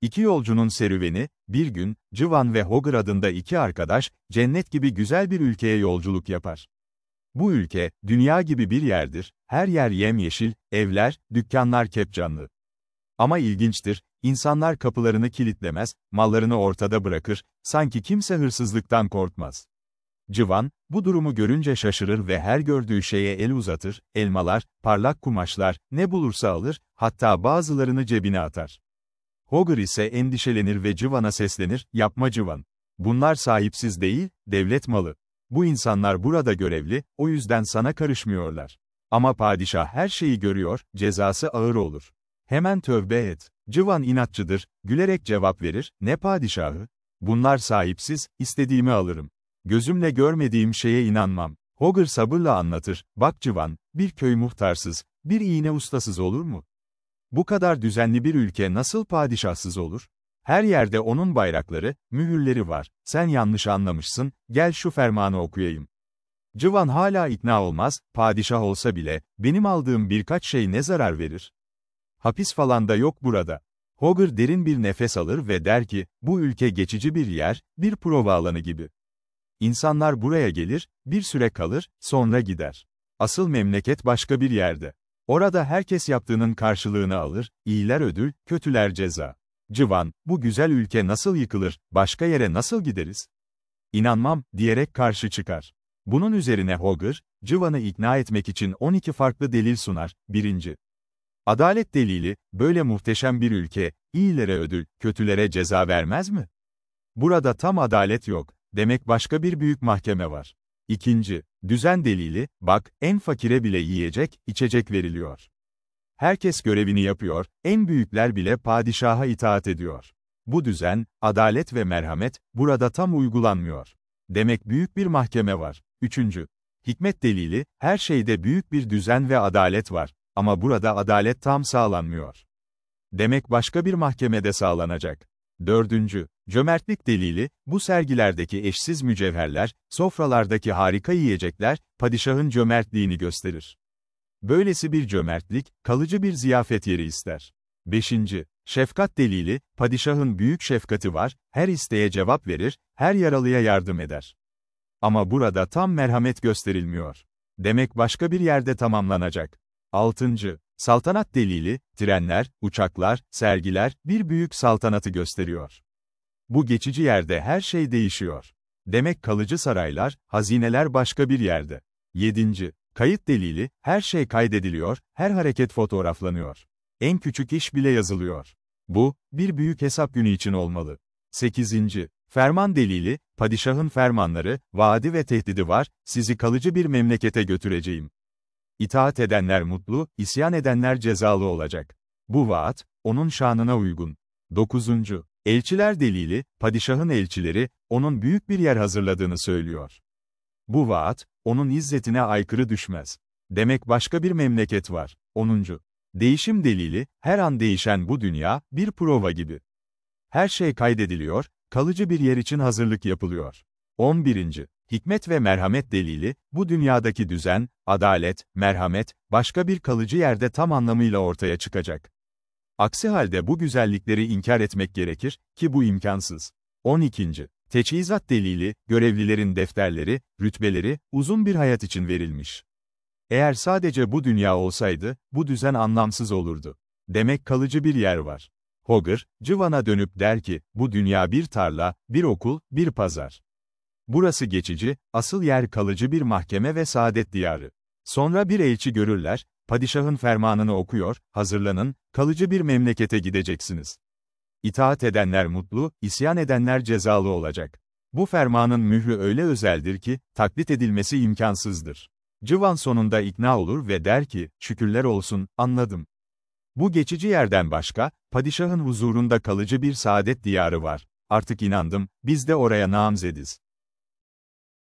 İki yolcunun serüveni, bir gün, Civan ve Hogger adında iki arkadaş, cennet gibi güzel bir ülkeye yolculuk yapar. Bu ülke, dünya gibi bir yerdir, her yer yemyeşil, evler, dükkanlar kepcanlı. Ama ilginçtir, insanlar kapılarını kilitlemez, mallarını ortada bırakır, sanki kimse hırsızlıktan korkmaz. Civan, bu durumu görünce şaşırır ve her gördüğü şeye el uzatır, elmalar, parlak kumaşlar, ne bulursa alır, hatta bazılarını cebine atar. Hogger ise endişelenir ve Civan'a seslenir, yapma Civan. Bunlar sahipsiz değil, devlet malı. Bu insanlar burada görevli, o yüzden sana karışmıyorlar. Ama padişah her şeyi görüyor, cezası ağır olur. Hemen tövbe et. Civan inatçıdır, gülerek cevap verir, ne padişahı? Bunlar sahipsiz, istediğimi alırım. Gözümle görmediğim şeye inanmam. Hogger sabırla anlatır, bak Civan, bir köy muhtarsız, bir iğne ustasız olur mu? Bu kadar düzenli bir ülke nasıl padişahsız olur? Her yerde onun bayrakları, mühürleri var. Sen yanlış anlamışsın, gel şu fermanı okuyayım. Civan hala ikna olmaz, padişah olsa bile, benim aldığım birkaç şey ne zarar verir? Hapis falan da yok burada. Hogger derin bir nefes alır ve der ki, bu ülke geçici bir yer, bir prova alanı gibi. İnsanlar buraya gelir, bir süre kalır, sonra gider. Asıl memleket başka bir yerde. Orada herkes yaptığının karşılığını alır, iyiler ödül, kötüler ceza. Civan, bu güzel ülke nasıl yıkılır, başka yere nasıl gideriz? İnanmam, diyerek karşı çıkar. Bunun üzerine Hogger, Civan'ı ikna etmek için 12 farklı delil sunar. 1. Adalet delili, böyle muhteşem bir ülke, iyilere ödül, kötülere ceza vermez mi? Burada tam adalet yok, demek başka bir büyük mahkeme var. 2. Düzen delili, bak, en fakire bile yiyecek, içecek veriliyor. Herkes görevini yapıyor, en büyükler bile padişaha itaat ediyor. Bu düzen, adalet ve merhamet, burada tam uygulanmıyor. Demek büyük bir mahkeme var. 3. Hikmet delili, her şeyde büyük bir düzen ve adalet var. Ama burada adalet tam sağlanmıyor. Demek başka bir mahkemede sağlanacak. 4. Cömertlik delili, bu sergilerdeki eşsiz mücevherler, sofralardaki harika yiyecekler, padişahın cömertliğini gösterir. Böylesi bir cömertlik, kalıcı bir ziyafet yeri ister. 5. Şefkat delili, padişahın büyük şefkati var, her isteğe cevap verir, her yaralıya yardım eder. Ama burada tam merhamet gösterilmiyor. Demek başka bir yerde tamamlanacak. 6. Saltanat delili, trenler, uçaklar, sergiler, bir büyük saltanatı gösteriyor. Bu geçici yerde her şey değişiyor. Demek kalıcı saraylar, hazineler başka bir yerde. 7. Kayıt delili, her şey kaydediliyor, her hareket fotoğraflanıyor. En küçük iş bile yazılıyor. Bu, bir büyük hesap günü için olmalı. 8. Ferman delili, padişahın fermanları, vaadi ve tehdidi var, sizi kalıcı bir memlekete götüreceğim. İtaat edenler mutlu, isyan edenler cezalı olacak. Bu vaat, onun şanına uygun. 9. Elçiler delili, padişahın elçileri, onun büyük bir yer hazırladığını söylüyor. Bu vaat, onun izzetine aykırı düşmez. Demek başka bir memleket var. 10. Değişim delili, her an değişen bu dünya, bir prova gibi. Her şey kaydediliyor, kalıcı bir yer için hazırlık yapılıyor. 11. Hikmet ve merhamet delili, bu dünyadaki düzen, adalet, merhamet, başka bir kalıcı yerde tam anlamıyla ortaya çıkacak. Aksi halde bu güzellikleri inkar etmek gerekir, ki bu imkansız. 12. Teçhizat delili, görevlilerin defterleri, rütbeleri, uzun bir hayat için verilmiş. Eğer sadece bu dünya olsaydı, bu düzen anlamsız olurdu. Demek kalıcı bir yer var. Hogger, Civan'a dönüp der ki, bu dünya bir tarla, bir okul, bir pazar. Burası geçici, asıl yer kalıcı bir mahkeme ve saadet diyarı. Sonra bir elçi görürler, padişahın fermanını okuyor, hazırlanın, kalıcı bir memlekete gideceksiniz. İtaat edenler mutlu, isyan edenler cezalı olacak. Bu fermanın mührü öyle özeldir ki, taklit edilmesi imkansızdır. Civan sonunda ikna olur ve der ki, şükürler olsun, anladım. Bu geçici yerden başka, padişahın huzurunda kalıcı bir saadet diyarı var. Artık inandım, biz de oraya namzediz.